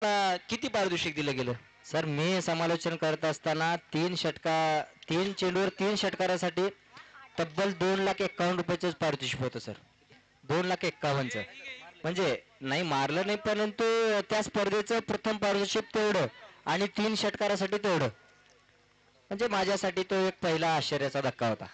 किती पारितोषिक दिलं गेलं? सर मी समालोचन करत असताना तीन चेंडूवर तीन षटकारासाठी तब्बल 2,51,000 रुपयाचं पारितोषिक होतं सर. 2,51,000चं म्हणजे नाही मारलं नाही, परंतु त्या स्पर्धेचं प्रथम पारितोषिक तेवढं आणि तीन षटकारासाठी तेवढं, म्हणजे माझ्यासाठी तो एक पहिला आश्चर्याचा धक्का होता.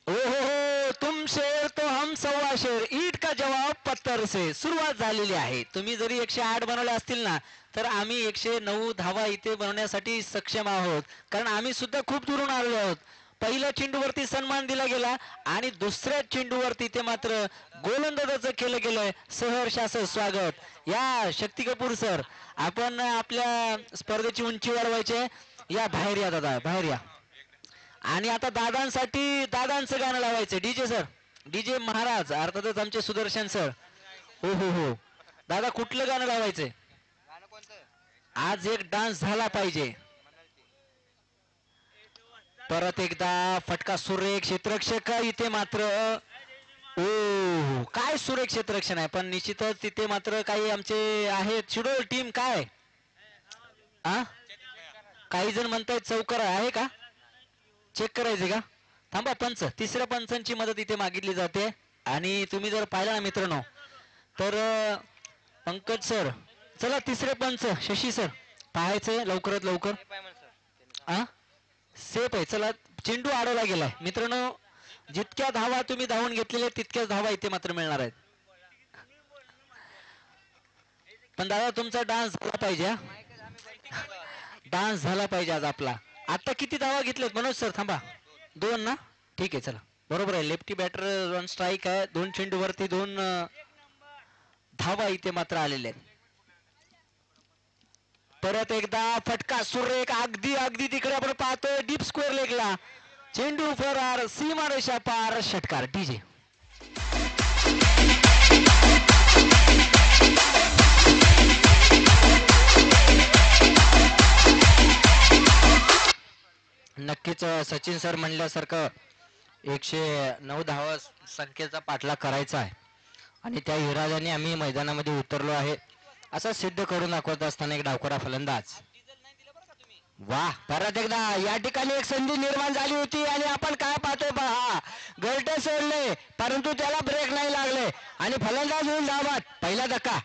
ओ हो हो, तुम शेर तो हम सव्वा शेर, ईट का जवाब पत्थर से. सुरुवात झालेली आहे. तुम्ही जरी 108 बनवले असतील ना, तर आम्ही 109 धावा इथे बनवण्यासाठी सक्षम आहोत, कारण आम्ही सुद्धा खूप दुरून आलेलो आहोत. पहिल्या चेंडूवरती सन्मान दिला गेला आणि दुसऱ्या चेंडूवरती ते मात्र गोलंदाजाचं केलं गेलंय. सहर्ष असं स्वागत. या शक्ती कपूर सर, आपण आपल्या स्पर्धेची उंची वाढवायची आहे. या बाहेर या दादा, बाहेर या. आणि आता दादांसाठी दादांचं गाणं लावायचं. डीजे सर, डीजे महाराज, अर्थातच आमचे सुदर्शन सर. हो हो हो, दादा कुठलं गाणं लावायचंय? आज एक डान्स झाला पाहिजे. परत एकदा फटका सुरेख क्षेत्ररक्षक इथे मात्र. ओ काय सुरेख क्षेत्ररक्षण आहे, पण निश्चितच तिथे मात्र काही आमचे आहेत शिडोल टीम. काय काही जण म्हणतायत चौकार आहे का, चेक करायचे का? थांबा, पंच, तिसऱ्या पंचांची मदत इथे मागितली जाते. आणि तुम्ही जर पाहिला ना मित्रांनो, तर पंकज सर, चला तिसरे पंच शशी सर, पाहायचंय लवकरात लवकर. सेफ आहे. चला, चेंडू अडवला गेलाय मित्रांनो. जितक्या धावा तुम्ही धावून घेतलेल्या तितक्याच धावा इथे मात्र मिळणार आहेत. पण दादा तुमचा डान्स झाला पाहिजे. डान्स झाला पाहिजे आज आपला. आता किती धावा घेतल्यात मनोज सर? थांबा, 2 ना? ठीक आहे, चला, बरोबर आहे. लेफ्टी बॅटर ऑन स्ट्राईक आहे. 2 चेंडूवरती 2 धावा इथे मात्र आलेल्या आहेत. परत एकदा फटका सुरेख, अगदी अगदी तिकडे आपण पाहतोय डीप स्क्वेअर लेगला. चेंडू फरार, सीमारेषा पार, षटकार. डीजे नक्कीच सचिन सर म्हणल्यासारखं 109 धावा संख्येचा पाठलाग करायचा आहे आणि त्या इराद्याने आम्ही मैदानामध्ये उतरलो आहे असं सिद्ध करून दाखवत असताना एक डावखोरा फलंदाज. वाह, परत एकदा या ठिकाणी एक संधी निर्माण झाली होती आणि आपण काय पाहतोय पहा, गरटे सोडले परंतु त्याला ब्रेक नाही लागले आणि फलंदाज होऊन धावत. पहिला धक्का.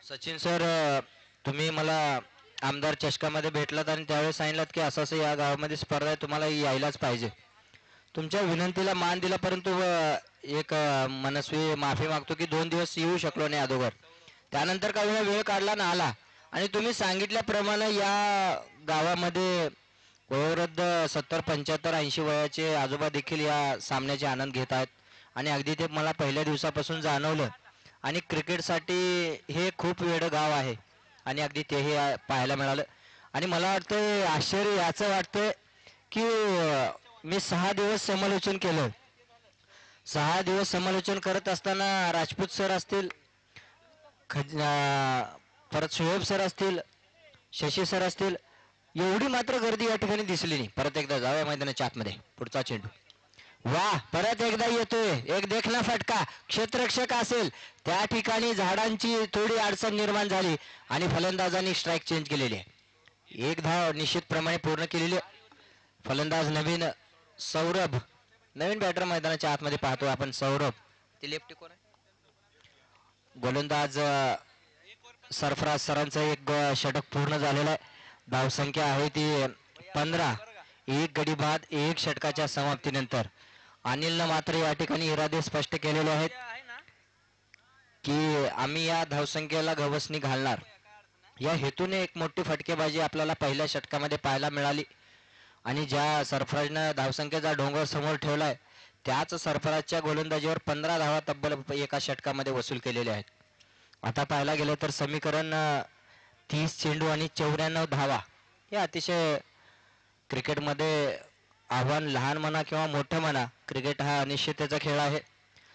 सचिन सर, तुम्ही मला आमदार चषकामध्ये भेटलात आणि त्यावेळेस सांगितलं की असं असं या गावामध्ये स्पर्धा आहे, तुम्हाला यायलाच पाहिजे. तुमच्या विनंतीला मान दिला, परंतु एक मनस्वी माफी मागतो की 2 दिवस येऊ शकलो नाही अगोदर. त्यानंतर काही वेळ काढला ना आला आणि तुम्ही सांगितल्याप्रमाणे या गावामध्ये वयोवृद्ध 70, 75, 80 वयाचे आजोबा देखील या सामन्याचे आनंद घेत आहेत आणि अगदी ते मला पहिल्या दिवसापासून जाणवलं. आणि क्रिकेटसाठी हे खूप वेडं गाव आहे आणि अगदी तेही पाहायला मिळालं. आणि मला वाटतं आश्चर्य याचं वाटतंय की मी 6 दिवस समालोचन केलं. 6 दिवस समालोचन करत असताना राजपूत सर असतील, परत शोएब सर असतील, शशी सर असतील, एवढी मात्र गर्दी या ठिकाणी दिसली नाही. परत एकदा जाऊया मैदानाच्या आतमध्ये. पुढचा चेंडू. वाह, परत एकदा येतोय एक देखना फटका. क्षेत्ररक्षक असेल त्या ठिकाणी झाडांची थोडी अडचण निर्माण झाली आणि फलंदाजांनी स्ट्राईक चेंज केलेली आहे. एक धाव निश्चितप्रमाणे पूर्ण केलेली. फलंदाज नवीन सौरभ, नवीन बॅटर मैदानाच्या आतमध्ये पाहतोय आपण. सौरभ, ते लेफ्टी कोण आहे? गोलंदाज सरफराज सरांचं एक षटक पूर्ण झालेलं आहे. धावसंख्या आहे ती 15. एक गडी बाद, एक षटकाच्या समाप्तीनंतर. अनिलनं मात्र या ठिकाणी इरादे स्पष्ट केलेले आहेत की आम्ही या धावसंख्येला गवसणी घालणार. या हेतूने एक मोठी फटकेबाजी आपल्याला पहिल्या षटकामध्ये पाहायला मिळाली आणि ज्या सरफराजनं धावसंख्येचा डोंगर समोर ठेवलाय त्याच सरफराजच्या गोलंदाजीवर 15 धावा तब्बल एका षटकामध्ये वसूल केलेल्या आहेत. आता पाहायला गेलं तर समीकरण 30 चेंडू आणि 94 धावा. हे अतिशय क्रिकेटमध्ये आव्हान, लहान म्हणा किंवा मोठं म्हणा, क्रिकेट हा अनिश्चिततेचा खेळ आहे.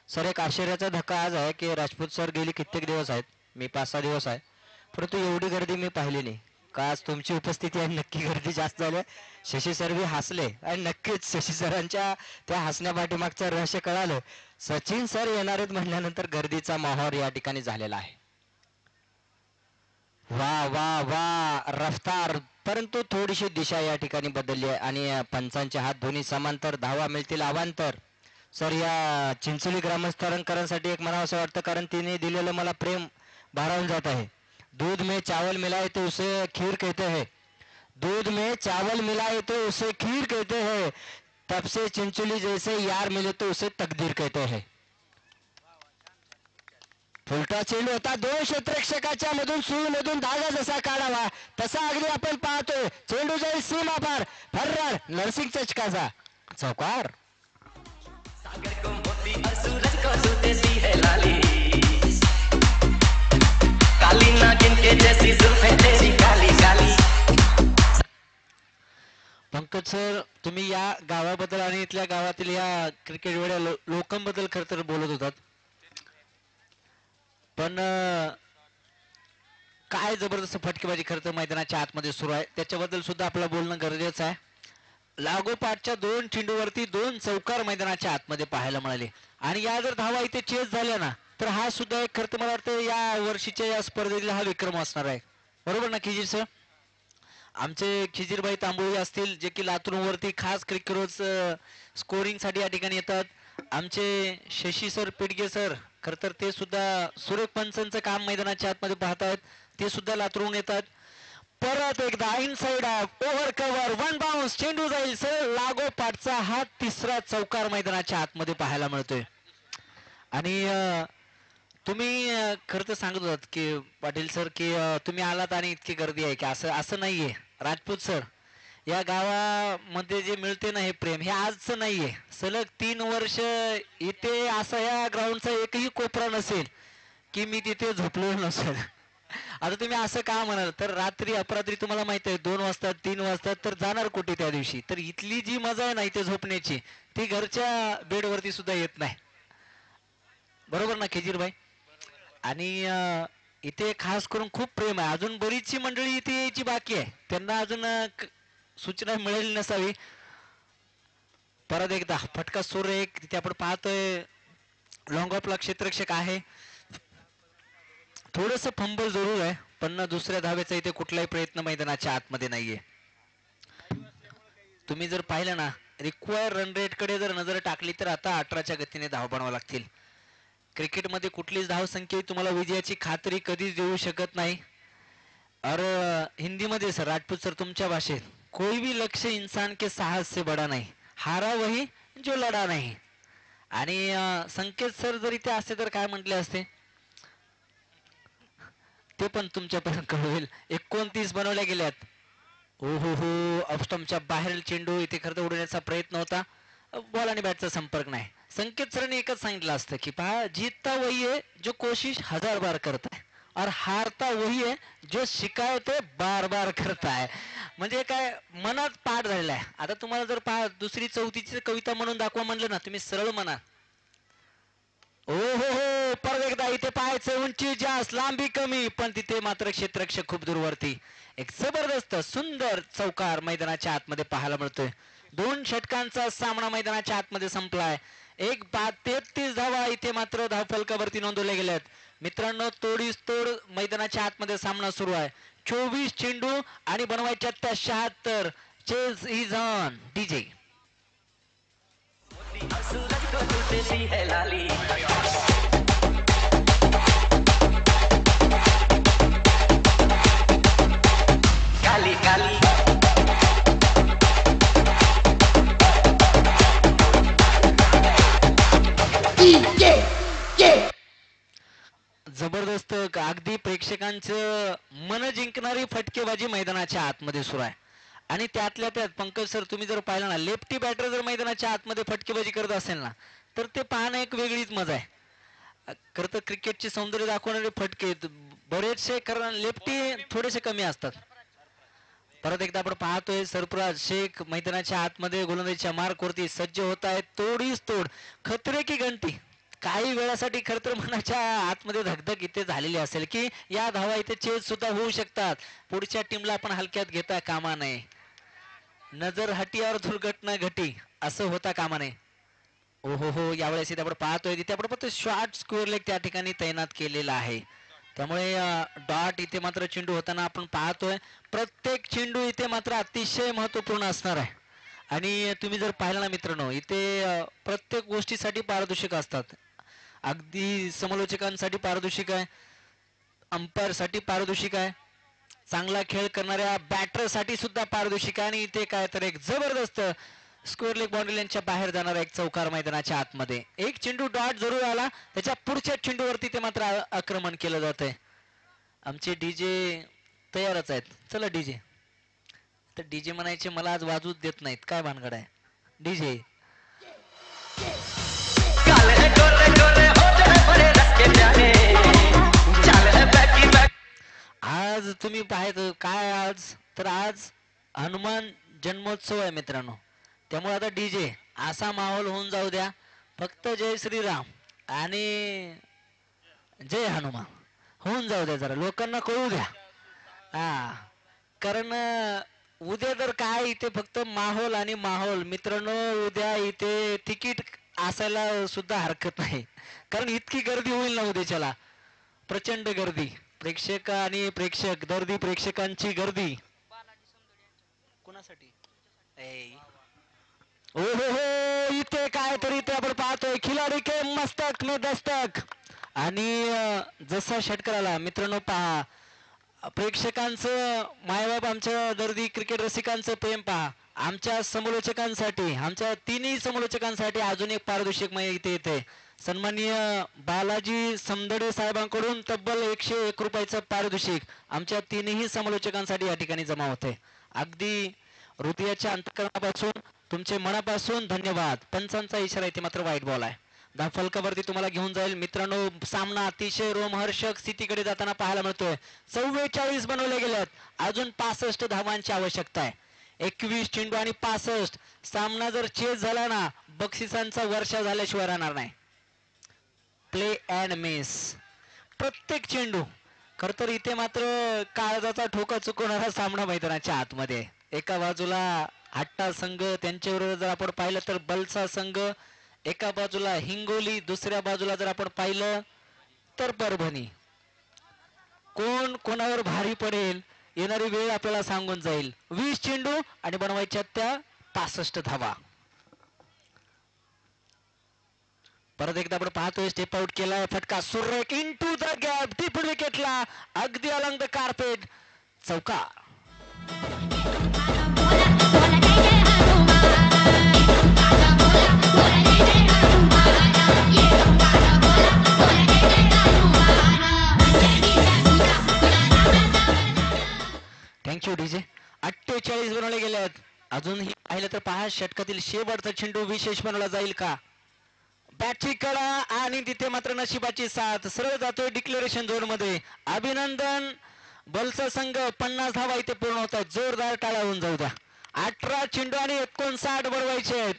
सर, एक आश्चर्याचा धक्का आज आहे की राजपूत सर गेली कित्येक दिवस आहेत मी 5-6 दिवस आहे, परंतु एवढी गर्दी मी पाहिली नाही. का आज तुमची उपस्थिती आहे, नक्की गर्दी जास्त झाली आहे. शशी सर बी हसले आणि नक्कीच शशी सरांच्या त्या हसण्या पाठीमागचं रहस्य कळालं. सचिन सर येणार आहेत म्हटल्यानंतर गर्दीचा माहोल या ठिकाणी झालेला आहे. वा वा वा रफ्तार, परंतु थोडीशी दिशा या ठिकाणी बदलली आहे आणि पंचांचे हात दोन्ही समांतर, धावा मिळतील अवांतर. सर या चिंचोली ग्रामस्थांकरांसाठी एक म्हणावं असं वाटतं, कारण तिने दिलेलं मला प्रेम भारावून जात आहे. दूध में चावल मिलाए तो उसे खीर कहते हैं, दूध में चावल मिलाए तो उसे खीर कहते हैं, तब से चिंचोली जैसे यार मिले तो उसे तकदीर कहते हैं. फुलटा चेंडू होता, दोन क्षेत्ररक्षकाच्या मधून सुईमधून धागा जसा काढावा तसा अगदी आपण पाहतोय. चेंडू जाईल सीमा पार, फर्रार नरसिंग चचकाचा चौकार. काली नागिन के जैसी जुल्फें तेरी काली काली. पंकज सर, तुम्ही या गावाबद्दल आणि इथल्या गावातील या क्रिकेट वेळा लोकांबद्दल खरं तर बोलत होतात, पण काय जबरदस्त फटकेबाजी खरं तर मैदानाच्या आतमध्ये सुरू आहे, त्याच्याबद्दल सुद्धा आपलं बोलणं गरजेचं आहे. लागोपाठच्या 2 चेंडूवरती 2 चौकार मैदानाच्या आतमध्ये पाहायला मिळाले आणि या जर धावा इथे चेस झाल्या ना, तर हा सुद्धा एक खरं तर मला वाटतं या वर्षीच्या या स्पर्धेतील हा विक्रम असणार आहे. बरोबर ना खिजीर सर? आमचे खिजीरभाई तांबोळी असतील, जे की लातूरवरती खास क्रिकेट स्कोरिंग साठी या ठिकाणी येतात. आमचे शशी सर पेडगे सर, खर तर ते सुद्धा सुरेख पंचांचं काम मैदानाच्या आतमध्ये पाहतायत, ते सुद्धा लातूरहून येतात. परत एकदा inside of, over cover, one bounce, चेंडू जाईल सर लागोपाठचा हा तिसरा चौकार मैदानाच्या आतमध्ये पाहायला मिळतोय. आणि तुम्ही खरं तर सांगत होतात की पाटील सर की तुम्ही आलात आणि इतकी गर्दी आहे की असं असं नाहीये. राजपूत सर, या गावामध्ये जे मिळते ना हे प्रेम, हे आजचं नाहीये. सलग 3 वर्ष इथे असं या ग्राउंडचा एकही कोपरा नसेल की मी तिथे झोपलो नसेल. आता तुम्ही असं का म्हणाल, तर रात्री अपरात्री तुम्हाला माहित आहे 2 वाजता 3 वाजता तर जाणार कुठे त्या दिवशी. तर इथली जी मजा आहे ना इथे झोपण्याची, ती घरच्या बेडवरती सुद्धा येत नाही. बरोबर ना खिजीरभाई? आणि इथे खास करून खूप प्रेम आहे. अजून बरीचशी मंडळी इथे यायची बाकी आहे, त्यांना अजून सूचना मिळाली नसावी. परत एकदा फटका सूर्य एक तिथे आपण पाहतोय, लॉंग ऑफला क्षेत्ररक्षक आहे. थोडस फंबल जरूर आहे, पण दुसऱ्या धावेचा इथे कुठलाही प्रयत्न मैदानाच्या आतमध्ये नाहीये. तुम्ही जर पाहिलं ना, रिक्वायर रन रेट कडे जर नजर टाकली तर आता 18च्या गतीने धाव बनवावं लागतील. क्रिकेटमध्ये कुठलीच धावसंख्या तुम्हाला विजयाची खात्री कधीच देऊ शकत नाही. और हिंदीमध्ये सर, राजपूत सर तुमच्या भाषेत, कोई भी लक्ष्य इंसान के साहस से बडा नहीं, हारा वही जो लढा नाही. आणि संकेत सर जर इथे असते तर काय म्हटले असते ते पण तुमच्यापर्यंत कळवेल. 29 बनवल्या गेल्यात. हो हो हो, ऑफस्टमच्या बाहेर चेंडू इथे खरं तर उडवण्याचा प्रयत्न होता, बॉल आणि बॅटचा संपर्क नाही. संकेत सरांनी एकच सांगितलं असतं की पहा, जीतता वही है जो कोशिश 1000 बार करता है और हारता वही है जो शिकायत है बार बार करता है. म्हणजे काय मनात पाठ झालेला आहे. आता तुम्हाला जर पहा दुसरी चौथीची कविता म्हणून दाखवा म्हणलं ना, तुम्ही सरळ म्हणा ओ हो हो. परत एकदा इथे पाहायचं, उंची जास्त लांबी कमी, पण तिथे मात्र क्षेत्ररक्षक खूप दूरवरती. एक जबरदस्त सुंदर चौकार मैदानाच्या आतमध्ये पाहायला मिळतोय. 2 षटकांचा सामना मैदानाच्या आतमध्ये संपलाय. 1 बाद 33 धावा इथे मात्र धावफलकावरती नोंदवल्या गेल्यात. मित्रांनो, तोडीस तोड मैदानाच्या आतमध्ये सामना सुरू आहे. 24 चेंडू आणि बनवायच्या त्या 76. Chase is on DJ. काली काली जबरदस्त अगदी प्रेक्षकांचं मन जिंकणारी फटकेबाजी मैदानाच्या आतमध्ये सुरू आहे. आणि त्यातल्या त्यात पंकज सर, तुम्ही जर पाहिलं ना, लेफ्टी बॅटर जर मैदानाच्या आतमध्ये फटकेबाजी करत असेल ना, तर ते पाहणं एक वेगळीच मजा आहे. खरं तर क्रिकेटचे सौंदर्य दाखवणारे फटके बरेचसे, कारण लेफ्टी थोडेसे कमी असतात. परत एकदा आपण पाहतोय सरफराज शेख मैदानाच्या आतमध्ये गोलंदाजीच्या मार्कवरती सज्ज होत आहेत. तोडीस तोड, खतरे की घंटी, काही वेळासाठी खर तर मनाच्या आतमध्ये धगधग इथे झालेली असेल की या धावा इथे चेज सुद्धा होऊ शकतात. पुढच्या टीमला आपण हलक्यात घेता कामा नये. नजर हटीवर दुर्घटना घटी असं होता कामा नये. ओहो हो, यावेळेस इथे आपण पाहतोय तिथे आपण फक्त शॉर्ट स्क्वेअर लेग त्या ठिकाणी तैनात केलेला आहे. त्यामुळे डॉट इथे मात्र चेंडू होताना आपण पाहतोय. प्रत्येक चेंडू इथे मात्र अतिशय महत्वपूर्ण असणार आहे. आणि तुम्ही जर पाहिलं ना मित्रांनो, इथे प्रत्येक गोष्टीसाठी पारदर्शक असतात. अगदी समालोचकांसाठी पारदर्शक आहे, अंपायर साठी पारदर्शक आहे, चांगला खेळ करणाऱ्या बॅटर साठी सुद्धा पारदर्शक आहे. आणि इथे काय तर एक जबरदस्त स्क्वेअर लेग बाउंड्री लाईनच्या बाहेर जाणारा एक चौकार मैदानाच्या आतमध्ये. एक चेंडू डॉट जरूर आला, त्याच्या पुढच्या चेंडूवरती ते मात्र आक्रमण केलं जातंय. आमचे डीजे तयारच आहेत. चला डीजे. तर डीजे म्हणायचे मला आज वाजूच देत नाहीत, काय भानगड आहे डीजे? काल है गोरे गोरे होठ है भरे रस के प्यारे चाल है बैकी बैक आज तुम्ही पाहायचं काय आज तर आज हनुमान जन्मोत्सव आहे मित्रांनो. त्यामुळे आता डीजे असा माहोल होऊन जाऊ द्या, फक्त जय श्रीराम आणि जय हनुमान होऊन जाऊ द्या, जरा लोकांना कळू द्या. हा, कारण उद्या तर काय इथे फक्त माहोल आणि माहोल मित्रांनो. उद्या इथे तिकीट असायला सुद्धा हरकत नाही, कारण इतकी गर्दी होईल ना उद्याच्याला. प्रचंड गर्दी, प्रेक्षक आणि प्रेक्षक दर्दी प्रेक्षकांची गर्दी. कोणासाठी? ओ हो हो, इथे काय तरी इथे आपण पाहतोय खिलाडी के मस्तक में दस्तक. आणि जसा षटकार आला मित्रांनो, पहा प्रेक्षकांचं मायबाप, आमच्या दर्दी क्रिकेट रसिकांचं प्रेम पहा. आमच्या समालोचकांसाठी, आमच्या तिन्ही समालोचकांसाठी अजून एक पारितोषिक इथे येते. सन्माननीय बालाजी समदडे साहेबांकडून तब्बल 101 रुपयाचं पारितोषिक आमच्या तिन्ही समालोचकांसाठी या ठिकाणी जमा होते. अगदी हृदयाच्या अंतःकरणापासून तुमचे मनापासून धन्यवाद. पंचांचा इशारा इथे मात्र वाईट बॉल आहे. फलकावरती तुम्हाला घेऊन जाईल मित्रांनो. सामना अतिशय रोमहर्षक स्थितीकडे जाताना पाहायला मिळतोय. 44 बनवले गेलेत, अजून 65 धावांची आवश्यकता आहे. 21 चेंडू आणि 65. सामना जर चेस झाला ना, बक्षिसांचा वर्षा झाल्याशिवाय राहणार नाही. प्ले अँड मिस प्रत्येक चेंडू. खर तर इथे मात्र काळजाचा ठोका चुकवणारा सामना मैदानाच्या आतमध्ये. एका बाजूला हट्टा संघ, त्यांच्याबरोबर जर आपण पाहिलं तर बलसा संघ, एका बाजूला हिंगोली, दुसऱ्या बाजूला जर आपण पाहिलं तर परभणी. कोण कोणावर भारी पडेल येणारी वेळ आपल्याला सांगून जाईल. 20 चेंडू आणि बनवायच्या त्या 65 धावा. परत एकदा आपण पाहतोय स्टेप आउट केलाय, फटका सुरेख इनटू द गॅप, डीप विकेटला, अगदी अलॉंग द कार्पेट, चौकार. Thank you DJ. 48 बनवले गेले आहेत. अजूनही पाहिलं तर पहा षटकातील शेवटचा चेंडू विशेष बनवला जाईल का? बॅटची कडा आणि तिथे मात्र नशिबाची साथ. सरळ जातोय डिक्लेरेशन झोन मध्ये. अभिनंदन बलचा संघ. 50 धावा इथे पूर्ण होत आहेत. जोरदार टाळ्या होऊन जाऊ द्या. 18 चेंडू आणि 59 बनवायचे आहेत.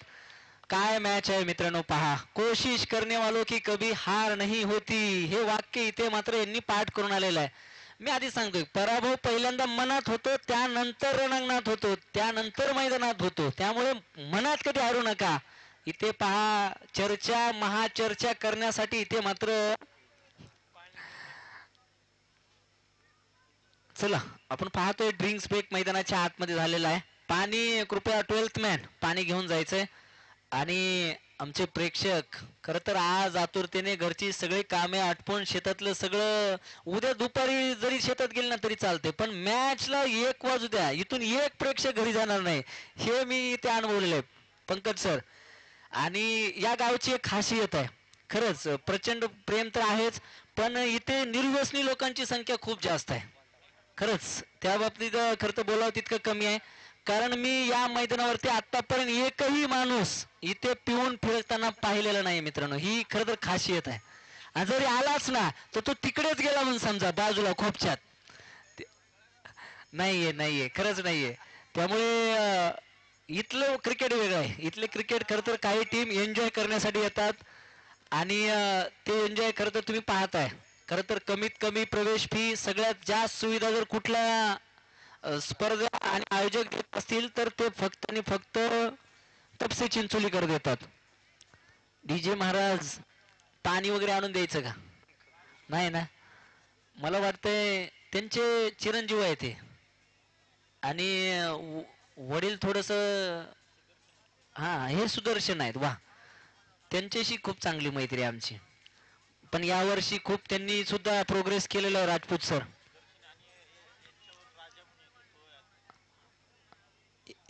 काय मॅच आहे मित्रांनो, पहा. कोशिश करने वालों की कभी हार नहीं होती, हे वाक्य इथे मात्र यांनी पाठ करून आलेलं आहे. मी आधी सांगतोय, पराभव पहिल्यांदा मनात होतो, त्यानंतर रणांगणात होतो, त्यानंतर मैदानात होतो. त्यामुळे मनात कधी हारू नका. इथे पहा चर्चा, महाचर्चा करण्यासाठी इथे मात्र चला आपण पाहतोय ड्रिंक्स ब्रेक मैदानाच्या आतमध्ये झालेला आहे. पाणी कृपया 12th मॅन पाणी घेऊन जायचंय. आणि आमचे प्रेक्षक खरं तर आज आतुरतेने घरची सगळी कामे आटपून शेतातलं सगळं, उद्या दुपारी जरी शेतात गेले ना तरी चालते, पण मॅचला 1 वाजू द्या, इथून एक प्रेक्षक घरी जाणार नाही, हे मी ते अनुभवलेलं आहे पंकज सर. आणि या गावची एक खासियत आहे, खरंच प्रचंड प्रेम तर आहेच, पण इथे निर्व्यसनी लोकांची संख्या खूप जास्त आहे. खरंच त्या बाबतीत खरं तर बोलावं तितकं कमी आहे. कारण मी या मैदानावरती आतापर्यंत एकही माणूस इथे पिऊन फिरताना पाहिलेला नाही मित्रांनो. ही खरं तर खासियत आहे. आणि जरी आलाच ना तर तो तिकडेच गेला म्हणून समजा, बाजूला खोपच्यात. नाहीये खरंच नाहीये. त्यामुळे इथलं क्रिकेट वेगळं आहे. इथले क्रिकेट खरं तर काही टीम एन्जॉय करण्यासाठी येतात, आणि ते एन्जॉय खरं तर तुम्ही पाहताय. खरं तर कमीत कमी प्रवेश फी, सगळ्यात जास्त सुविधा जर कुठल्या स्पर्धा आणि आयोजक देत असतील तर ते फक्त आणि फक्त तपसे चिंचोलीकर देतात. डीजे महाराज पाणी वगैरे आणून द्यायचं का? नाही ना. मला वाटतंय त्यांचे चिरंजीव आहे ते. आणि वडील थोडस, हा हे सुदर्शन आहेत. वा, त्यांच्याशी खूप चांगली मैत्री आहे आमची. पण यावर्षी खूप त्यांनी सुद्धा प्रोग्रेस केलेला आहे राजपूत सर.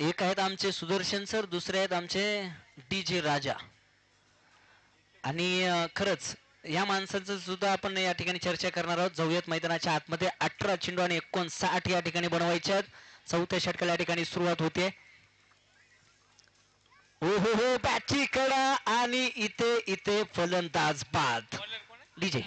एक आहेत आमचे सुदर्शन सर, दुसरे आहेत आमचे डीजे राजा. आणि खरंच या माणसांचं सुद्धा आपण या ठिकाणी चर्चा करणार आहोत. जाऊयात मैदानाच्या आतमध्ये. 18 चेंडू आणि 59 या ठिकाणी बनवायचे आहेत. चौथ्या षटकाला या ठिकाणी सुरुवात होते. हो हो हो, बॅटची कडा आणि इथे इथे फलंदाज बाद. डीजे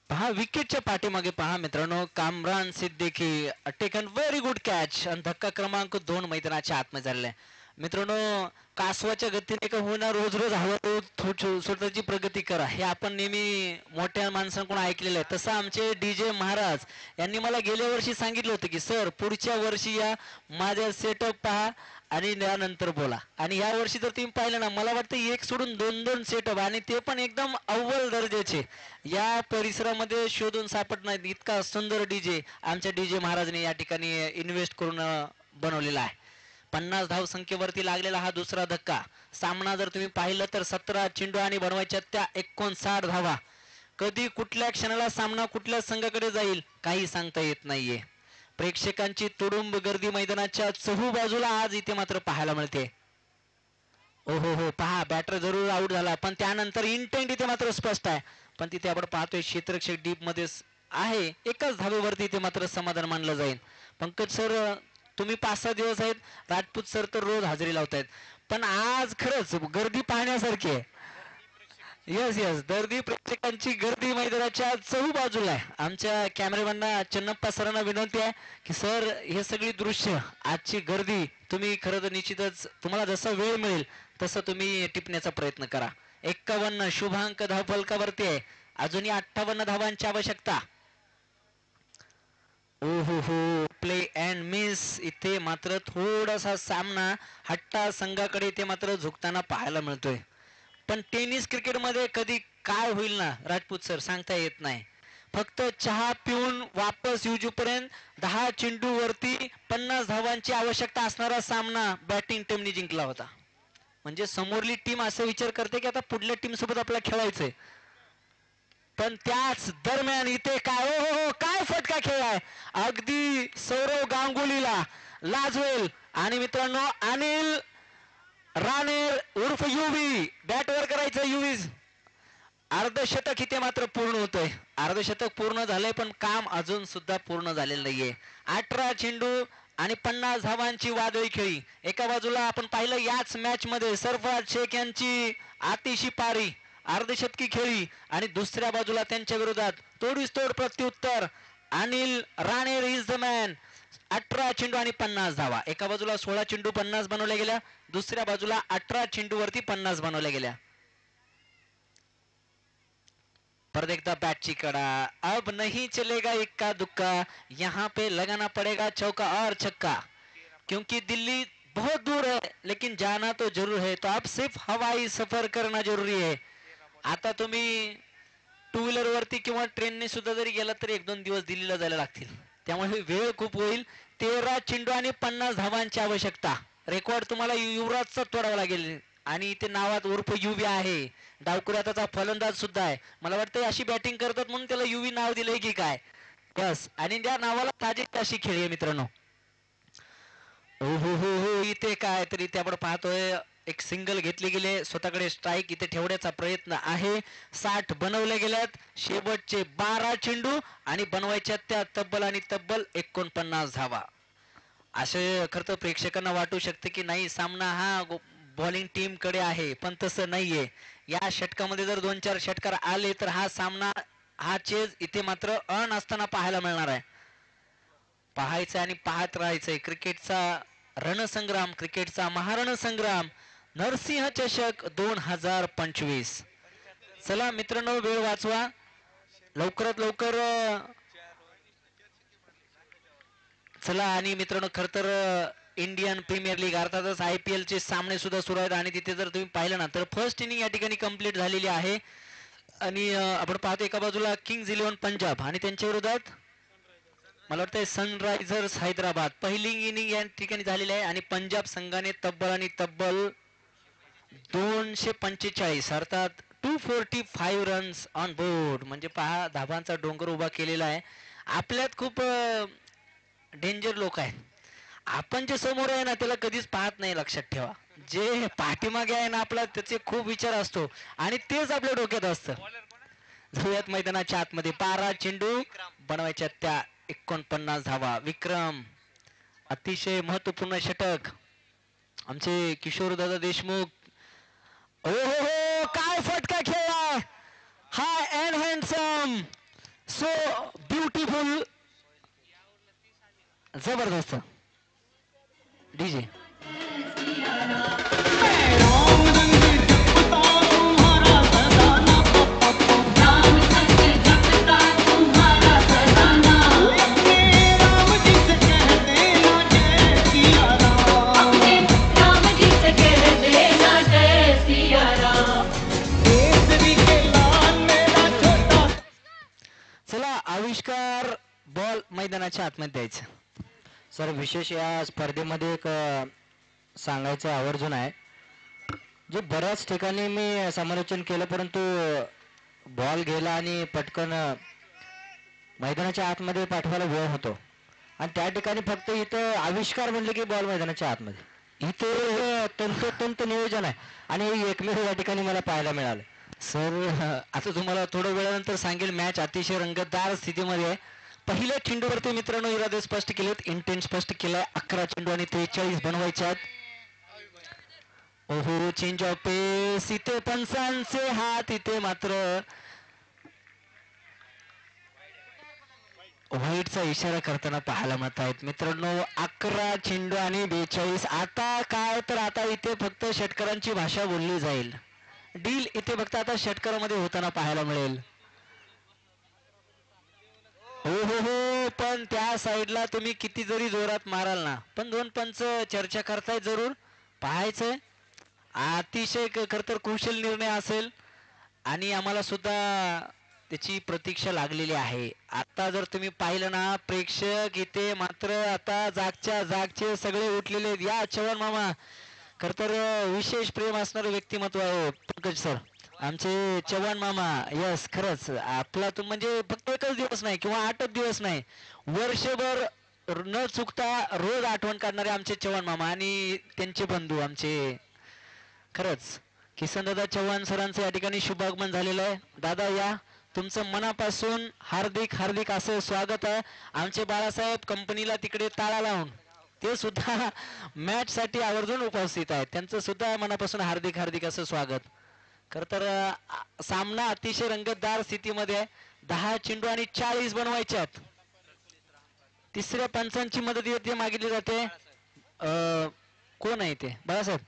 पहा, विकेटच्या पाठीमागे पहा मित्रांनो, Kamran Siddiqui taken very good catch आणि धक्का क्रमांक 2 मैदानाच्या आतमध्ये झालेला आहे. मित्रांनो, कासवाच्या गतीने का होणार, रोज रोज हवा स्वतःची प्रगती करा, हे आपण नेहमी मोठ्या माणसांकडून ऐकलेलं आहे. तसं आमचे डीजे महाराज यांनी मला गेल्या वर्षी सांगितलं होतं की सर पुढच्या वर्षी या, माझ्या सेटअप पहा आणि त्यानंतर बोला. आणि या वर्षी जर तुम्ही पाहिलं ना, मला वाटतं एक सोडून 2-2 सेटअप, आणि ते पण एकदम अव्वल दर्जाचे. या परिसरामध्ये शोधून सापडणार इतका सुंदर डीजे आमच्या डीजे महाराजने या ठिकाणी इन्व्हेस्ट करून बनवलेला आहे. 50 धाव संख्येवरती लागलेला हा दुसरा धक्का. सामना जर तुम्ही पाहिलं तर 17 चेंडू आणि बनवायच्या त्या 59 धावा. कधी कुठल्या क्षणाला सामना कुठल्या संघाकडे जाईल काही सांगता येत नाहीये. प्रेक्षकांची तुडुंब गर्दी मैदानाच्या चहूबाजूला आज इथे मात्र पाहायला मिळते. ओ हो हो, पहा बॅटर जरूर आउट झाला, पण त्यानंतर इंटेंट इथे मात्र स्पष्ट आहे. पण तिथे आपण पाहतोय क्षेत्ररक्षक डीप मध्ये आहे. एकाच धावेवरती इथे मात्र समाधान मानलं जाईल. पंकज सर, तुम्ही 5-6 दिवस आहेत, राजपूत सर तर रोज हजेरी लावतायत, पण आज खरंच गर्दी पाहण्यासारखी आहे. यस यस, गर्दी, प्रेक्षकांची गर्दी मैदानाच्या चहू बाजूला आहे. आमच्या कॅमेरामॅनना चन्नप्पा सरांना विनंती आहे की सर हे सगळी दृश्य, आजची गर्दी तुम्ही खरं तर निश्चितच तुम्हाला जसा वेळ मिळेल तसं तुम्ही टिपण्याचा प्रयत्न करा. 51 शुभांक धावफलकावरती आहे. अजूनही 58 धावांची आवश्यकता. ओ हो हो, प्ले अँड मिस. इथे मात्र थोडासा सामना हट्टा संघाकडे इथे मात्र झुकताना पाहायला मिळतोय. पण टेनिस क्रिकेटमध्ये कधी काय होईल ना राजपूत सर सांगता येत नाही. फक्त चहा पिऊन वापस येऊपर्यंत 10 चेंडू वरती 50 धावांची आवश्यकता असणारा सामना बॅटिंग टीमने जिंकला होता. म्हणजे समोरली टीम असं विचार करते की आता पुढल्या टीम सोबत आपल्याला खेळायचंय. पण त्याच दरम्यान इथे काय, हो हो, काय फटका खेळ आहे. अगदी सौरव गांगुलीला लाजवेल. आणि मित्रांनो, अनिल राणेर उर्फ युवी बॅटवर करायचं. युवी अर्धशतक इथे मात्र पूर्ण होतंय. अर्धशतक पूर्ण झालंय पण काम अजून सुद्धा पूर्ण झालेलं नाहीये. 18 चेंडू आणि 50 धावांची वादळी खेळी. एका बाजूला आपण पाहिलं याच मॅच मध्ये सरफराज शेख यांची आतिशी पारी, अर्धशतकी खेळी, आणि दुसऱ्या बाजूला त्यांच्या विरोधात तोडीस तोड प्रत्युत्तर. अनिल राणेर इज द मॅन. 18 चेंडू आणि 50 धावा. एका बाजूला 16 चेंडू 50 बनवल्या गेल्या, दुसऱ्या बाजूला 18 चेंडू वरती 50 बनवल्या गेल्या. परत एकदा बॅटची कडा. अब नहीं चलेगा इक्का दुक्का, यहाँ पे लगाना पड़ेगा चौका और छक्का, क्योंकि दिल्ली बहुत दूर है लेकिन जाना तो जरूर है. तो अब सिर्फ हवाई सफर करना जरूरी है. आता तुम्ही टू व्हीलर वरती किंवा ट्रेनने सुद्धा जरी गेला तरी 1-2 दिवस दिल्लीला जायला लागतील. त्यामुळे वेळ खूप होईल. 13 चेंडू आणि 50 धावांची आवश्यकता. रेकॉर्ड तुम्हाला युवराजचा तोडावा लागेल. आणि इथे नावात उर्फ युवी आहे. डावकुऱ्याचा फलंदाज सुद्धा आहे. मला वाटतं अशी बॅटिंग करतात म्हणून त्याला युवी नाव दिलंय की काय. बस, आणि त्या नावाला ताजी अशी खेळी आहे मित्रांनो. हो हो हो हो, इथे काय तरी इथे आपण पाहतोय एक सिंगल घेतली गेले. स्वतःकडे स्ट्राईक इथे ठेवण्याचा प्रयत्न आहे. 60 बनवले गेल्यात. शेवटचे 12 चेंडू आणि बनवायच्या त्या तब्बल आणि तब्बल 49 धावा. असे खरं तर प्रेक्षकांना वाटू शकते की नाही सामना हा बॉलिंग टीम कडे आहे, पण तसं नाहीये. या षटकामध्ये जर 2-4 षटकार आले तर हा सामना, हा चेज इथे मात्र अन असताना पाहायला मिळणार आहे. पाहायचं आणि पाहत राहायचंय. क्रिकेटचा रणसंग्राम, क्रिकेटचा महारणसंग्राम, नरसिंह चषक 2025. चला मित्रांनो, वेळ वाचवा लवकरात लवकर. चला आणि मित्रांनो, खर तर इंडियन प्रीमियर लीग अर्थातच IPL चे सामने सुद्धा सुरू आहेत आणि तिथे जर तुम्ही पाहिलं ना तर फर्स्ट इनिंग या ठिकाणी कंप्लीट झालेली आहे. आणि आपण पाहतो एका बाजूला किंग्ज 11 पंजाब आणि त्यांच्या विरोधात मला वाटतं सनरायझर्स हैदराबाद. पहिली इनिंग या ठिकाणी झालेली आहे आणि पंजाब संघाने तब्बल 245 अर्थात 245 रन्स ऑन बोर्ड, म्हणजे पहा धाबांचा डोंगर उभा केलेला आहे. आपल्यात खूप डेंजर लोक आहेत. आपण जे समोर आहे ना त्याला कधीच पाहत नाही, लक्षात ठेवा. जे पाठीमागे आहे ना आपला त्याचे खूप विचार असतो आणि तेच आपल्या डोक्यात असतं. जाऊयात मैदानाच्या आतमध्ये. 12 चेंडू बनवायच्या त्या 49 धावा. विक्रम, अतिशय महत्वपूर्ण षटक आमचे किशोरदादा देशमुख. ओ हो हो, काय फटका खेळला. हाय अँड हँडसम, सो ब्युटिफुल, जबरदस्त. डीजे चला, आविष्कार बॉल मैदानाच्या आतमध्ये द्यायचं. सर, विशेष या स्पर्धेमध्ये एक सांगायचं आवर्जून आहे. जे बऱ्याच ठिकाणी मी समालोचन केलं परंतु बॉल गेला आणि पटकन मैदानाच्या आतमध्ये पाठवायला वेळ होतो आणि त्या ठिकाणी फक्त इथं आविष्कार म्हणले की बॉल मैदानाच्या आतमध्ये. इथे तंतोतंत नियोजन आहे आणि एकमेव या ठिकाणी मला पाहायला मिळालं. सर, आता तुम्हाला थोड्या वेळानंतर सांगेल. मॅच अतिशय रंगतदार स्थितीमध्ये आहे. पहिल्या चेंडूवरती मित्रांनो इरादे स्पष्ट केलेत, इंटेंट स्पष्ट केलाय. 11 चेंडू आणि 43 बनवायच्यात. ओहो, चेंज ऑफ पेस. इथे पंचांचे हात, इथे मात्र व्हाईटचा इशारा करताना पाहायला मिळत आहेत मित्रांनो. 11 चेंडू आणि 42. आता काय तर आता इथे फक्त षटकारांची भाषा बोलली जाईल. डील इथे फक्त आता षटकारामध्ये होताना पाहायला मिळेल. हो हो हो, पण त्या साईडला तुम्ही किती जरी जोरात माराल ना, पण 2 पंच चर्चा करतायत, जरूर पाहायचंय. अतिशय खरतर कुशल निर्णय असेल आणि आम्हाला सुद्धा त्याची प्रतीक्षा लागलेली आहे. आता जर तुम्ही पाहिलं ना, प्रेक्षक इथे मात्र आता जागच्या जागचे सगळे उठलेले आहेत. या चव्हाण मामा, खरतर विशेष प्रेम असणारं व्यक्तिमत्व आहे पंकज सर, आमचे चव्हाण मामा. यस, खरंच आपला तुम म्हणजे फक्त एकच दिवस नाही किंवा 8च दिवस नाही, वर्षभर न चुकता रोज आठवण काढणारे आमचे चव्हाण मामा आणि त्यांचे बंधू आमचे. खरंच किसनदादा चव्हाण सरांचं या ठिकाणी शुभागमन झालेलं आहे. दादा या, तुमचं मनापासून हार्दिक हार्दिक असं स्वागत आहे. आमचे बाळासाहेब कंपनीला तिकडे ताळा लावून ते सुद्धा मॅच साठी आवर्जून उपस्थित आहेत. त्यांचं सुद्धा मनापासून हार्दिक हार्दिक असं स्वागत. खर तर सामना अतिशय रंगतदार स्थितीमध्ये आहे. 10 चेंडू आणि 40 बनवायच्यात. तिसऱ्या पंचांची मदत येथे मागितली जाते. कोण आहे ते? बाळासाहेब,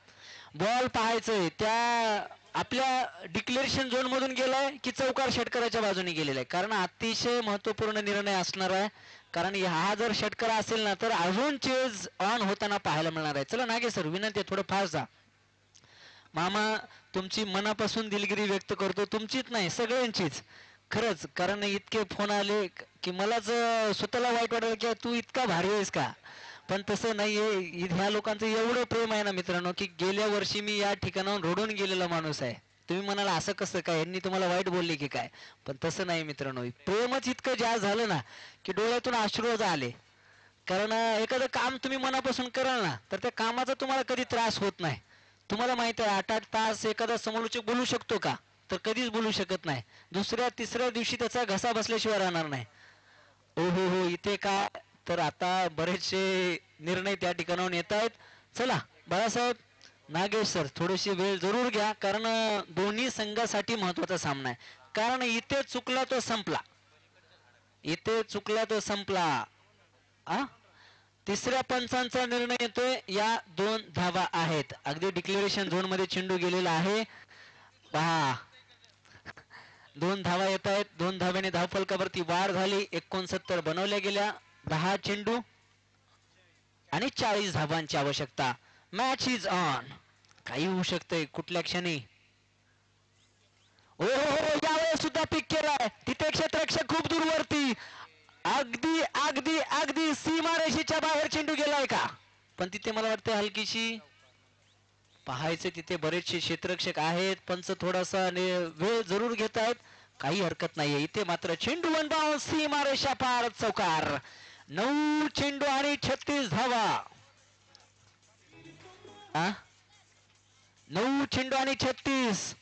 बॉल पाहायचंय त्या आपल्या डिक्लेरेशन झोन मधून गेलाय की चौकार षटकाराच्या बाजूने गेलेला आहे, कारण अतिशय महत्वपूर्ण निर्णय असणार आहे. कारण हा जर षटकार असेल ना तर अजून चेज ऑन होताना पाहायला मिळणार आहे. चला नागे सर, विनंती आहे थोडं फास्ट जा. मामा, तुमची मनापासून दिलगिरी व्यक्त करतो, तुमचीच नाही सगळ्यांचीच. खरंच, कारण इतके फोन आले की मलाच स्वतःला वाईट वाटलं की तू इतका भारी आहेस का, पण तसं नाहीये. ह्या लोकांचं एवढं प्रेम आहे ना मित्रांनो की गेल्या वर्षी मी या ठिकाणाहून रडून गेलेला माणूस आहे. तुम्ही म्हणाला असं कसं काय, यांनी तुम्हाला वाईट बोलले की काय, पण तसं नाही मित्रांनो. प्रेमच इतकं जास्त झालं ना की डोळ्यातून अश्रू आले. कारण एखादं काम तुम्ही मनापासून कराल ना तर त्या कामाचा तुम्हाला कधी त्रास होत नाही. तुम्हाला माहित आहे 8-8 तास एखादा समोरचे बोलू शकतो का, तर कधीच बोलू शकत नाही. दुसऱ्या तिसऱ्या दिवशी त्याचा घसा बसल्याशिवाय राहणार नाही. ओ हो हो, इथे काय तर आता बरेचसे निर्णय त्या ठिकाणाहून येत आहेत. चला बाळासाहेब, नागेश सर थोडीशी वेळ जरूर घ्या, कारण दोन्ही संघासाठी महत्वाचा सामना आहे. कारण इथे चुकला तो संपला, इथे चुकला तो संपला. आ तिसऱ्या पंचांचा निर्णय येतोय. या 2 धावा आहेत. अगदी डिक्लेरेशन झोन मध्ये चेंडू गेलेला आहे. पहा 2 धावा येत आहेत. 2 धाव्याने धावफलकावरती वाढ झाली. 69 बनवल्या गेल्या. 10 चेंडू आणि 40 धावांची आवश्यकता. Match is on. काही होऊ शकतंय कुठल्या क्षणी. हो हो हो, यावेळेस सुद्धा पिक केलाय. तिथे क्षेत्ररक्षक खूप दूरवरती, अगदी अगदी अगदी सीमारेषेच्या बाहेर चेंडू गेलाय का? पण तिथे मला वाटतं हलकीशी पाहायचे, तिथे बरेचसे क्षेत्ररक्षक आहेत. पंच थोडासा वेळ जरूर घेत आहेत, काही हरकत नाहीये. इथे मात्र चेंडू वन डाऊन, सीमारेषा पार, चौकार. 9 चेंडू आणि 36 धावा. 9 चेंडू आणि 36.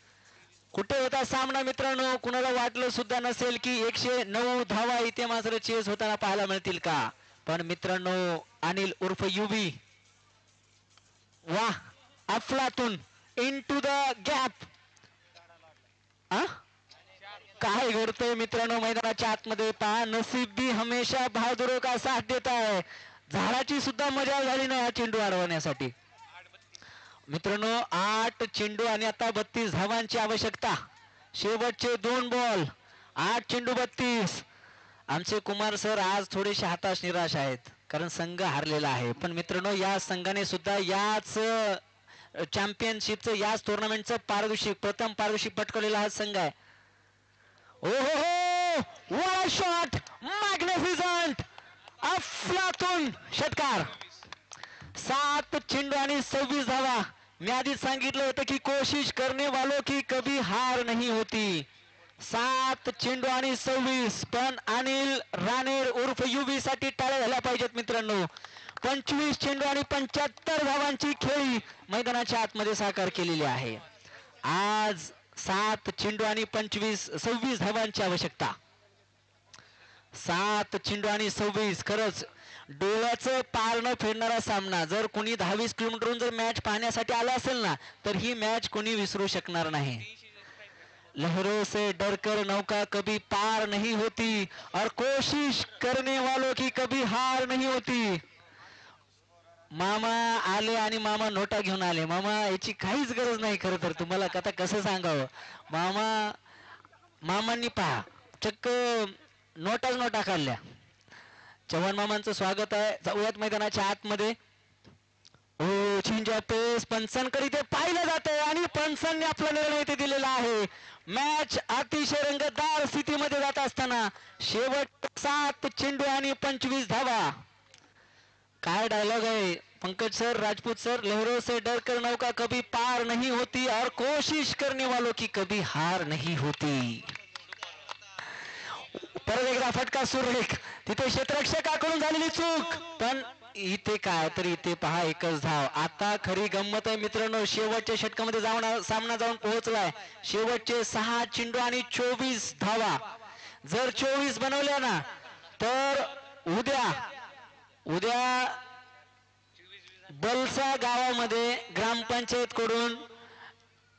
कुठे होता सामना मित्रांनो? कुणाला वाटलं सुद्धा नसेल की 109 धावा इथे मात्र चेस होताना पाहायला मिळतील का? पण मित्रांनो, अनिल उर्फ युबी, वाह, अफलातून इनटू द गॅप. काय घडतंय मित्रांनो मैदानाच्या आतमध्ये? पहा, नसीब भी हमेशा बहादुरों का साथ देता है. झाडाची सुद्धा मजा झाली नाही हा चेंडू अडवण्यासाठी. मित्रांनो 8 चेंडू आणि आता 32 धावांची आवश्यकता. शेवटचे 2 बॉल. 8 चेंडू 32. आमचे कुमार सर आज थोडेसे हताश निराश आहेत, कारण संघ हारलेला आहे. पण मित्रांनो, या संघाने सुद्धा याच चॅम्पियनशिपचं, याच टुर्नामेंटचं प्रथम पारितोषिक पटकवलेला हा संघ आहे. ओ हो हो, व्हाट अ शॉट, मॅग्निफिसंट, अफलातून षटकार. 7 चेंडू आणि 26 धावा. मी आधीच सांगितलं होतं की कोशिश करने वालों की कभी हार नहीं होती. 7 चेंडू आणि 26. पण अनिल राणेर उर्फ युबी साठी टाळ्या झाल्या पाहिजेत मित्रांनो. 25 चेंडू आणि 75 धावांची खेळी मैदानाच्या आतमध्ये साकार केलेली आहे. आज 7 चेंडू आणि 26 धावांची आवश्यकता. 7 चेंडू आणि 26. खरंच डोळ्याचं पार न फेडणारा सामना. जर कोणी 10-20 किलोमीटरहून जर मॅच पाहण्यासाठी आला असेल ना, तर ही मॅच कोणी विसरू शकणार नाही. लहरों से डरकर नौका कभी पार नहीं होती और कोशिश करने वालों की कभी हार नहीं होती. मामा आले आणि मामा नोटा घेऊन आले. मामा याची काहीच गरज नाही खरं तर. तुम्हाला आता कसं सांगावं, मामांनी पहा चक्क नोटा काढल्या. चव्हाण मामांचं स्वागत आहे. जाऊयात मैदानाच्या आतमध्ये. ओ चेंज ऑफ पेस. पंचांकडे इथे पाहिलं जातंय आणि पंचांनी आपला निर्णय इथे दिलेला आहे. मॅच अतिशय रंगतदार स्थितीमध्ये जात असताना शेवट 7 चेंडू आणि 25 धावा. काय डायलॉग आहे पंकज सर, राजपूत सर. लहरों से डर कर नौका कभी पार नहीं होती और कोशिश करने वालों की कभी हार नहीं होती. परत एकदा फटका सुरेख. तिथे क्षेत्ररक्षकाकडून झालेली चूक, पण इथे काय तर इथे पहा 1च धाव. आता खरी गंमत आहे मित्रांनो. शेवटच्या षटकामध्ये सामना जाऊन पोहोचलाय. शेवटचे 6 चेंडू आणि 24 धावा. जर 24 बनवल्या ना, तर उद्या बलसा गावामध्ये ग्रामपंचायत कडून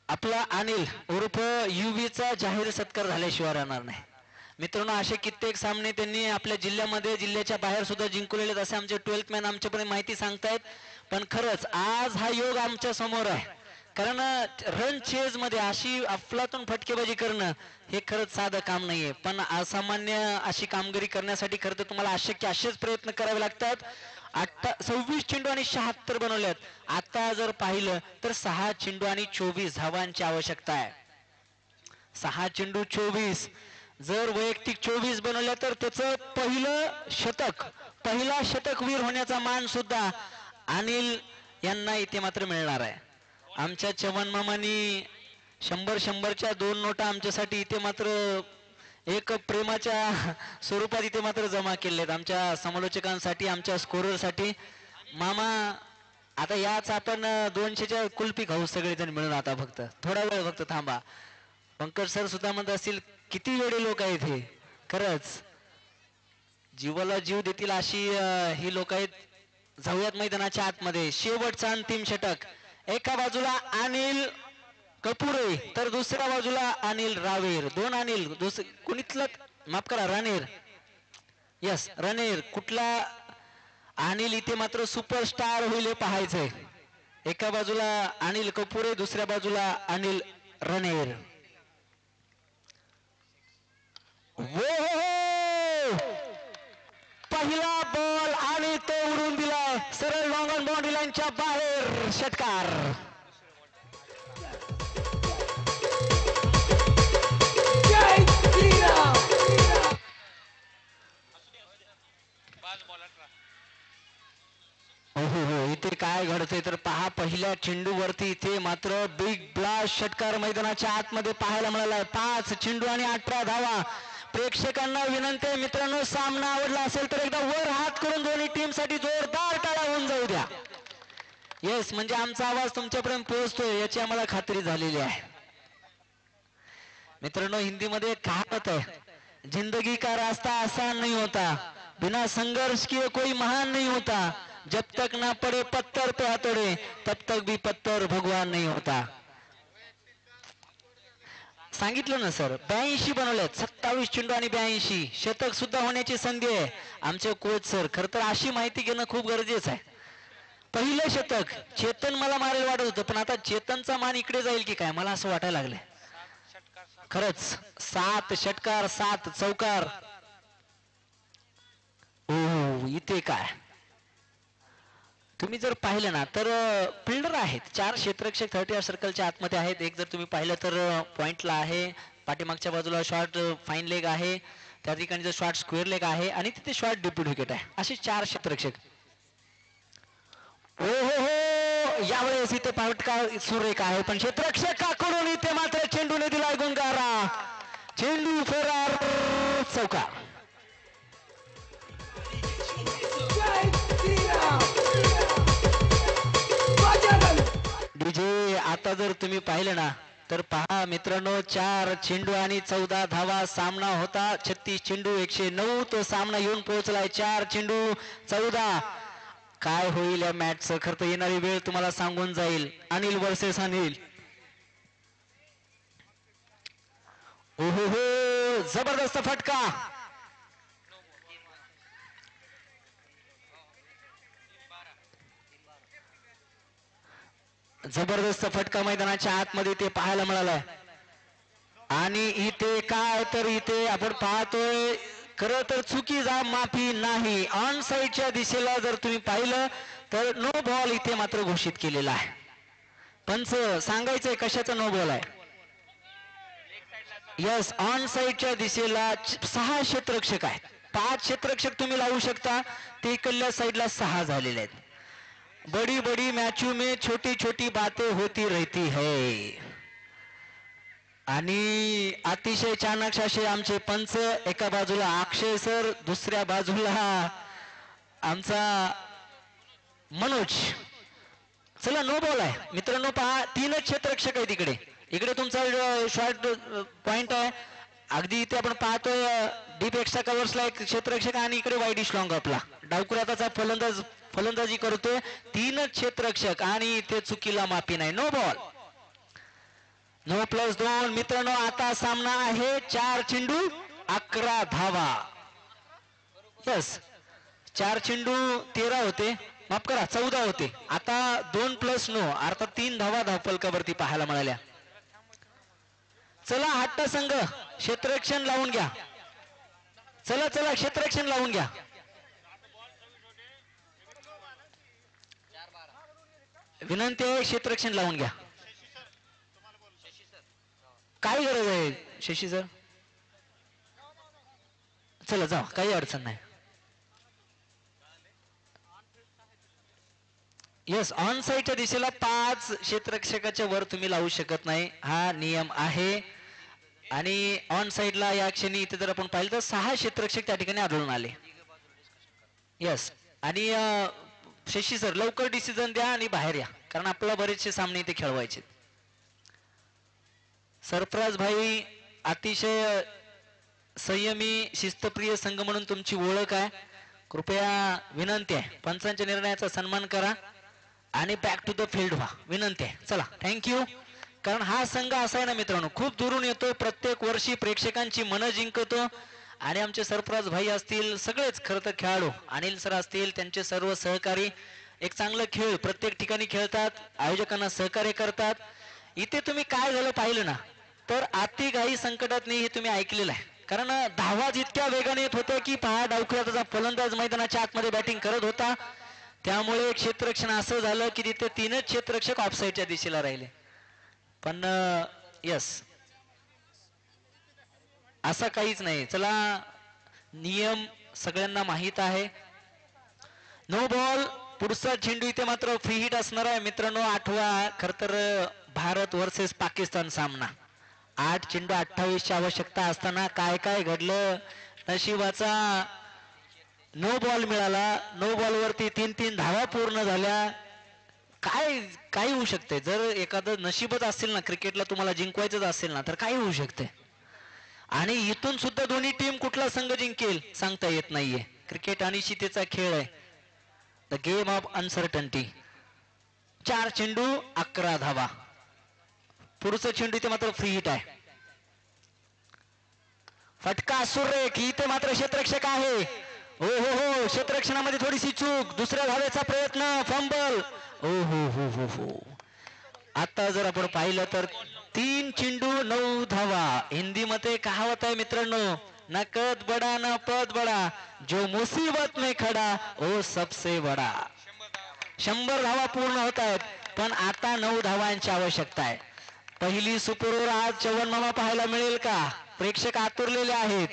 आपला अनिल उर्फ युवीचा जाहीर सत्कार झाल्याशिवाय राहणार नाही. मित्रांनो, असे कित्येक सामने त्यांनी आपल्या जिल्ह्यामध्ये, जिल्ह्याच्या बाहेर सुद्धा जिंकलेले, असे आमचे 12th मॅन आमच्यापर्यंत माहिती सांगतायत. पण खरंच आज हा योग आमच्या समोर आहे, कारण रन चेज मध्ये अशी अफलातून फटकेबाजी करणं हे खरंच साधं काम नाहीये. पण असामान्य अशी कामगिरी करण्यासाठी खरं तर तुम्हाला असेच प्रयत्न करावे लागतात. 26 चेंडू आणि 76 बनवल्यात. आता जर पाहिलं तर 6 चेंडू आणि 24 धावांची आवश्यकता आहे. 6 चेंडू 24. जर वैयक्तिक 24 बनवल्या तर त्याचं पहिला शतकवीर होण्याचा मान सुद्धा अनिल यांना इथे मात्र मिळणार आहे. आमच्या चव्हाण मामांनी 100-100च्या 2 नोटा आमच्यासाठी इथे मात्र एक प्रेमाच्या स्वरूपात इथे मात्र जमा केलेत, आमच्या समालोचकांसाठी, आमच्या स्कोररसाठी. मामा आता याच आपण 200च्या कुल्फी खाऊ सगळेजण मिळून. आता फक्त थोडा वेळ फक्त थांबा. पंकज सर सुद्धा म्हणत असतील किती वेळे लोक आहेत हे. खरंच जीवाला जीव देतील अशी ही लोक आहेत. जाऊयात मैदानाच्या आतमध्ये. शेवटचा अंतिम षटक. एका बाजूला अनिल कपुरे तर दुसऱ्या बाजूला अनिल रावेर. दोन अनिल कुणीतलं माफ करा राणेर. यस रणेर. कुठला अनिल इथे मात्र सुपरस्टार होईल हे पाहायचंय. एका बाजूला अनिल कपुरे दुसऱ्या बाजूला अनिल रणेर. पहिला बॉल आणि तो उडून दिलाय सरळ लॉंग ऑन बाउंड्री लाईनच्या बाहेर. षटकार. हो इथे काय घडतंय तर पहा पहिल्या चेंडूवरती इथे मात्र बिग ब्लास्ट षटकार मैदानाच्या आतमध्ये पाहायला मिळालाय. 5 चेंडू आणि 18 धावा. प्रेक्षकांना विनंती आहे मित्रांनो, सामना आवडला असेल तर एकदा वर हात करून दोन्ही टीम साठी जोरदार टाळ्या होऊन जाऊ द्या. येस म्हणजे आमचा आवाज तुमच्यापर्यंत पोहोचतोय याची आम्हाला खात्री झालेली आहे. मित्रांनो हिंदीमध्ये कहावत आहे, जिंदगी का रास्ता आसान नहीं होता, बिना संघर्ष किए कोई महान नहीं होता, जब तक ना पड़े पत्थर पे हाथोड़े तब तक भी पत्थर भगवान नहीं होता. सांगितलं ना सर. 82 बनवलेत. 27 चेंडू आणि 82 शतक सुद्धा होण्याची संधी आहे. आमचे कोच सर खर तर अशी माहिती घेणं खूप गरजेचं आहे. पहिलं शतक चेतन मला मारेल वाटत होतं पण आता चेतनचा मान इकडे जाईल की काय मला असं वाटायला लागलंय. खरंच 7 षटकार 7 चौकार. ओ इथे काय तुम्ही जर पाहिलं ना तर फिल्डर आहेत 4 क्षेत्ररक्षक 30 सर्कलच्या आतमध्ये आहेत. एक जर तुम्ही पाहिलं तर पॉइंटला आहे, पाठीमागच्या बाजूला शॉर्ट फाईन लेग आहे, त्या ठिकाणी जर शॉर्ट स्क्वेअर लेग आहे आणि तिथे शॉर्ट डिप्यूट विकेट आहे. असे 4 क्षेत्ररक्षक. हो हो हो यावेळेस इथे फटका सुरेख आहे पण क्षेत्ररक्षकाकडून इथे मात्र चेंडूने दिलाय गुंगारा. चेंडू फेरार चौकार. डीजे आता जर तुम्ही पाहिलं ना तर पहा मित्रांनो 4 चेंडू आणि 14 धावा सामना होता. 36 चेंडू 109 तो सामना येऊन पोहोचलाय. 4 चेंडू 14. काय होईल या मॅचचं खरं तर येणारी वेळ तुम्हाला सांगून जाईल. अनिल वर्सेस अनिल. ओहो हो जबरदस्त फटका. जबरदस्त फटका मैदानाच्या आतमध्ये ते पाहायला मिळालाय. आणि इथे काय तर इथे आपण पाहतोय खरं तर चुकी जा माफी नाही. ऑन साइडच्या दिशेला जर तुम्ही पाहिलं तर नो बॉल इथे मात्र घोषित केलेला आहे. पंच सांगायचंय कशाचा नो बॉल आहे. यस ऑन साइडच्या दिशेला 6 क्षेत्ररक्षक आहेत. 5 क्षेत्ररक्षक तुम्ही लावू शकता. ते इकडल्या साइडला 6 झालेले आहेत. बड़ी बड़ी मैचों में छोटी छोटी बातें होती रहती है. आणि अतिशय चाणक्य असे आमचे पंच. एका बाजूला अक्षय सर दुसऱ्या बाजूला आमचा मनोज. चला नो बॉल आहे मित्रांनो. पहा 3च क्षेत्ररक्षक आहेत इकडे. इकडे तुमचा शॉर्ट पॉइंट आहे. अगदी इथे आपण पाहतोय डीप एक्स्ट्रा कव्हर्सला एक क्षेत्ररक्षक आणि इकडे वाईडिश लॉंग आपला डावकुराताचा फलंदाजी करतोय. 3च क्षेत्ररक्षक आणि इथे चुकीला माफी नाही. No ball. नो प्लस 2 मित्रांनो. आता सामना आहे 4 चेंडू 11 धावा. यस 4 चेंडू 13 होते माफ करा 14 होते. आता 2 प्लस 9 अर्थात 3 धावा धावफलकावरती पाहायला मिळाल्या. चला हट्ट संघ क्षेत्ररक्षण लावून घ्या. चला चला क्षेत्ररक्षण लावून घ्या. विनंती आहे क्षेत्ररक्षण लावून घ्या. काय गरज आहे शशी सर. चला जा काही अडचण नाही. यस ऑन साइडच्या दिशेला 5 क्षेत्ररक्षकाच्या वर तुम्ही लावू शकत नाही. हा नियम आहे. आणि ऑन साइडला या क्षणी इथे जर आपण पाहिलं तर 6 क्षेत्ररक्षक त्या ठिकाणी आढळून आले. यस आणि शशी सर लवकर डिसिजन द्या आणि बाहेर या कारण आपल्याला बरेचसे सामने इथे खेळवायचे. सरफराज भाई अतिशय संयमी शिस्तप्रिय संघ म्हणून तुमची ओळख आहे. कृपया विनंती आहे पंचांच्या निर्णयाचा सन्मान करा आणि बॅक टू द फील्ड व्हा, विनंती आहे. चला, थँक्यू. कारण हा संघ असा आहे ना मित्रांनो, खूप दुरून येतो, प्रत्येक वर्षी प्रेक्षकांची मनं जिंकतो. आणि आमचे सरफराज भाई असतील, सगळेच खरं तर खेळाडू, अनिल सर असतील, त्यांचे सर्व सहकारी एक चांगलं खेळ प्रत्येक ठिकाणी खेळतात, आयोजकांना सहकार्य करतात. इथे तुम्ही काय झालं पाहिलं ना, तर अति घाई संकटात नाही, हे तुम्ही ऐकलेलं आहे. कारण धावा इतक्या वेगाने येत होत्या की पहा डावखुऱ्याचा फलंदाज मैदानाच्या आतमध्ये बॅटिंग करत होता. त्यामुळे क्षेत्ररक्षण असं झालं की तिथे तीनच क्षेत्ररक्षक ऑफसाईडच्या दिशेला राहिले. पण यस, असं काहीच नाही. चला, नियम सगळ्यांना माहीत आहे. नो बॉल, पुढचा चेंडू इथे मात्र फ्री हिट असणार आहे मित्रांनो. आठवा खर तर भारत वर्सेस पाकिस्तान सामना. 8 चेंडू 28 ची आवश्यकता असताना काय काय घडलं. नशिबाचा नो बॉल मिळाला. नो बॉल वरती 3-3 धावा पूर्ण झाल्या. काय काय होऊ शकते जर एखादं नशीबच असेल ना, क्रिकेटला तुम्हाला जिंकवायचंच असेल ना, तर काय होऊ शकते. आणि इथून सुद्धा दोन्ही टीम कुठला संघ जिंकेल सांगता येत नाहीये. क्रिकेट अनिश्चिततेचा खेळ आहे, द गेम ऑफ अनसर्टन्टी. 4 चेंडू 11 धावा. पुढचं चेंडू इथे मात्र फ्री हिट आहे. फटका सुरेख, इथे मात्र क्षेत्ररक्षक आहे. हो हो हो, क्षेत्ररक्षणामध्ये थोडीशी चूक. दुसऱ्या धावेचा प्रयत्न, फंबल. ओ हो हो हो हो. आता जर आपण पाहिलं तर 3 चेंडू 9 धावा. हिंदीमध्ये कहावत आहे मित्रांनो, न कद बडा न पद बडा, जो मुसीबत में खडा ओ सबसे बडा. 100 धावा पूर्ण होत आहेत, पण आता 9 धावांची आवश्यकता आहे. पहिली सुपर ओव्हर आज चव्हाण मामा पाहायला मिळेल का? प्रेक्षक आतुरलेले आहेत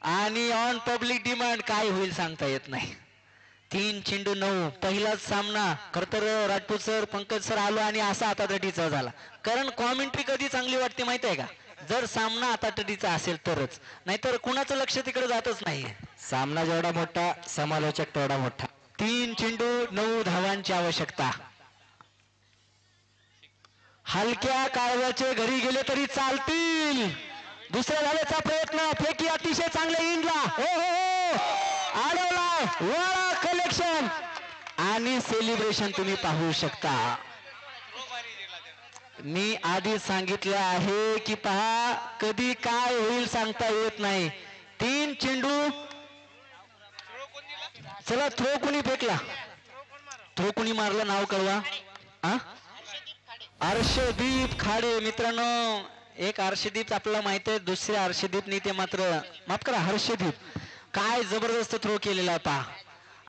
आणि ऑन पब्लिक डिमांड काय होईल सांगता येत नाही. 3 चेंडू 9, पहिलाच सामना. खरं तर राजपूत सर, पंकज सर आलो आणि असा आतातटीचा झाला. कारण कॉमेंट्री कधी चांगली वाटते माहित आहे का? जर सामना आतातटीचा असेल तरच, नाहीतर कुणाचं लक्ष तिकडे जातच नाहीये. सामना जेवढा मोठा, समालोचक तेवढा मोठा. 3 चेंडू 9 धावांची आवश्यकता. हलक्या काळजाचे घरी गेले तरी चालतील. दुसऱ्या धावेचा प्रयत्न, फेकी अतिशय चांगले इंडला. हो हो हो, अडवला. वाळा कलेक्शन आणि सेलिब्रेशन तुम्ही पाहू शकता. मी आधी सांगितलं आहे की पहा, कधी काय होईल सांगता येत नाही. 3 चेंडू. चला, थ्रो कोणी फेकला? थ्रो कोणी मारलं नाव कळवा. अर्षदीप खाडे. मित्रांनो, एक अर्षदीप आपल्याला माहित आहे, दुसऱ्या अर्षदीपनी ते मात्र, माफ करा, हर्षदीप. काय जबरदस्त थ्रो केलेला पहा.